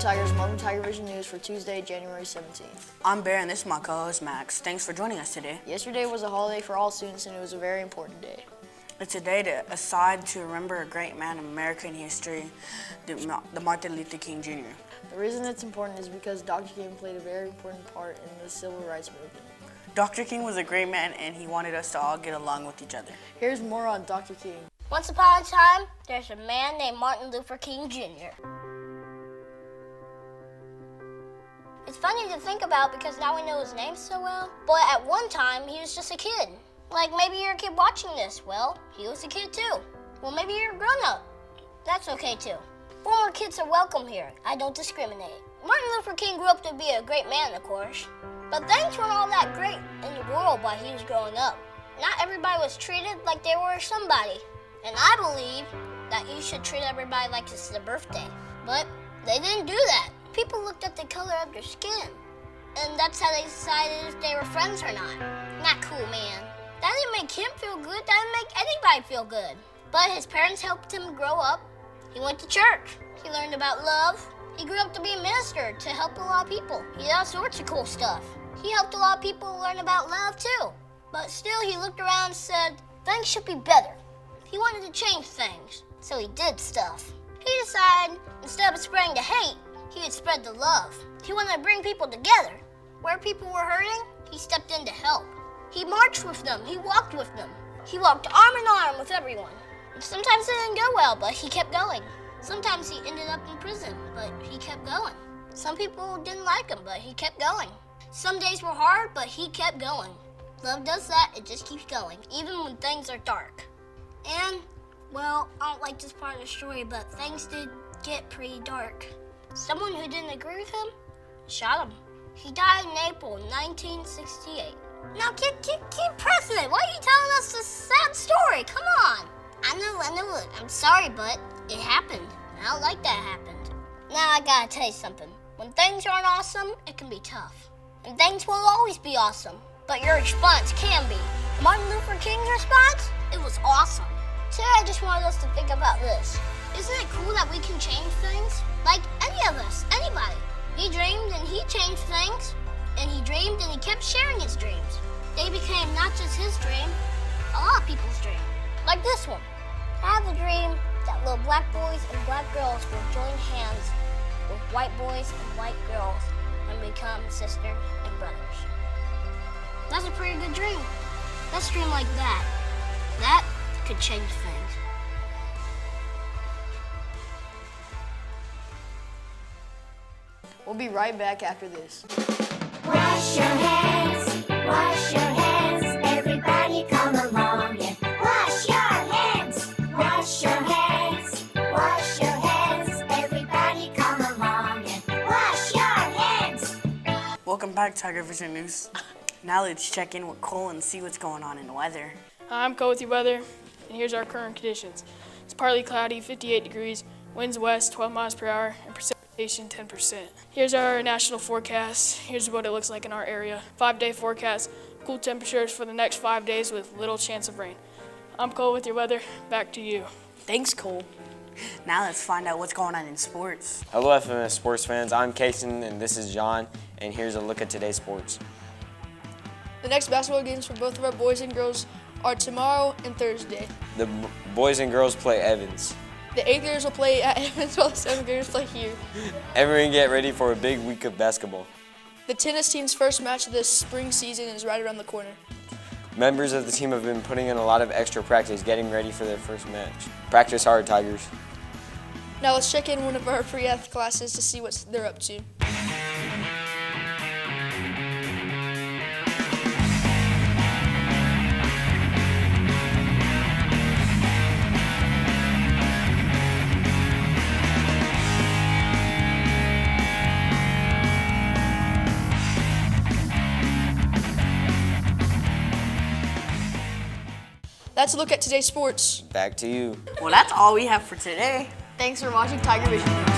Tigers, welcome to TigerVision News for Tuesday, January 17th. I'm Bear and this is my co-host Max. Thanks for joining us today. Yesterday was a holiday for all students and it was a very important day. It's a day aside to remember a great man in American history, the Martin Luther King Jr. The reason it's important is because Dr. King played a very important part in the civil rights movement. Dr. King was a great man and he wanted us to all get along with each other. Here's more on Dr. King. Once upon a time, there's a man named Martin Luther King Jr. It's funny to think about because now we know his name so well, but at one time he was just a kid. Like maybe you're a kid watching this. Well, he was a kid too. Well, maybe you're a grown-up. That's okay too. Former kids are welcome here. I don't discriminate. Martin Luther King grew up to be a great man, of course, but things weren't all that great in the world while he was growing up. Not everybody was treated like they were somebody, and I believe that you should treat everybody like it's their birthday, but they didn't do that. People looked at the color of their skin, and that's how they decided if they were friends or not. Not cool, man. That didn't make him feel good. That didn't make anybody feel good. But his parents helped him grow up. He went to church. He learned about love. He grew up to be a minister to help a lot of people. He did all sorts of cool stuff. He helped a lot of people learn about love too. But still, he looked around and said, things should be better. He wanted to change things, so he did stuff. He decided, instead of spreading the hate, he would spread the love. He wanted to bring people together. Where people were hurting, he stepped in to help. He marched with them. He walked with them. He walked arm in arm with everyone. Sometimes it didn't go well, but he kept going. Sometimes he ended up in prison, but he kept going. Some people didn't like him, but he kept going. Some days were hard, but he kept going. Love does that. It just keeps going, even when things are dark. And, well, I don't like this part of the story, but things did get pretty dark. Someone who didn't agree with him shot him. He died in April 1968. Now keep pressing it. Why are you telling us this sad story? Come on. I know. I'm sorry, but it happened. I don't like that happened. Now I gotta tell you something. When things aren't awesome, it can be tough. And things won't always be awesome, but your response can be. Martin Luther King's response? It was awesome. Today I just wanted us to think about this. Isn't it cool that we can change things? Like any of us, anybody. He dreamed and he changed things. And he dreamed and he kept sharing his dreams. They became not just his dream, a lot of people's dream. Like this one. I have a dream that little black boys and black girls will join hands with white boys and white girls and become sisters and brothers. That's a pretty good dream. Let's dream like that. That could change things. We'll be right back after this. Wash your hands, everybody come along and wash your hands, everybody come along and wash your hands. Welcome back to TigerVision News. Now let's check in with Cole and see what's going on in the weather. Hi, I'm Cole with your weather, and here's our current conditions. It's partly cloudy, 58 degrees, winds west, 12 miles per hour, and precipitation 10%. Here's our national forecast. Here's what it looks like in our area. 5-day forecast, cool temperatures for the next 5 days with little chance of rain. I'm Cole with your weather. Back to you. Thanks, Cole. Now let's find out what's going on in sports. Hello, FMS sports fans. I'm Kason, and this is John, and here's a look at today's sports. The next basketball games for both of our boys and girls are tomorrow and Thursday. The boys and girls play Evans. The 8th graders will play at Evans while the 7th graders play here. Everyone get ready for a big week of basketball. The tennis team's first match of this spring season is right around the corner. Members of the team have been putting in a lot of extra practice getting ready for their first match. Practice hard, Tigers. Now let's check in one of our pre-ath classes to see what they're up to. That's a look at today's sports. Back to you. Well, that's all we have for today. Thanks for watching TigerVision News.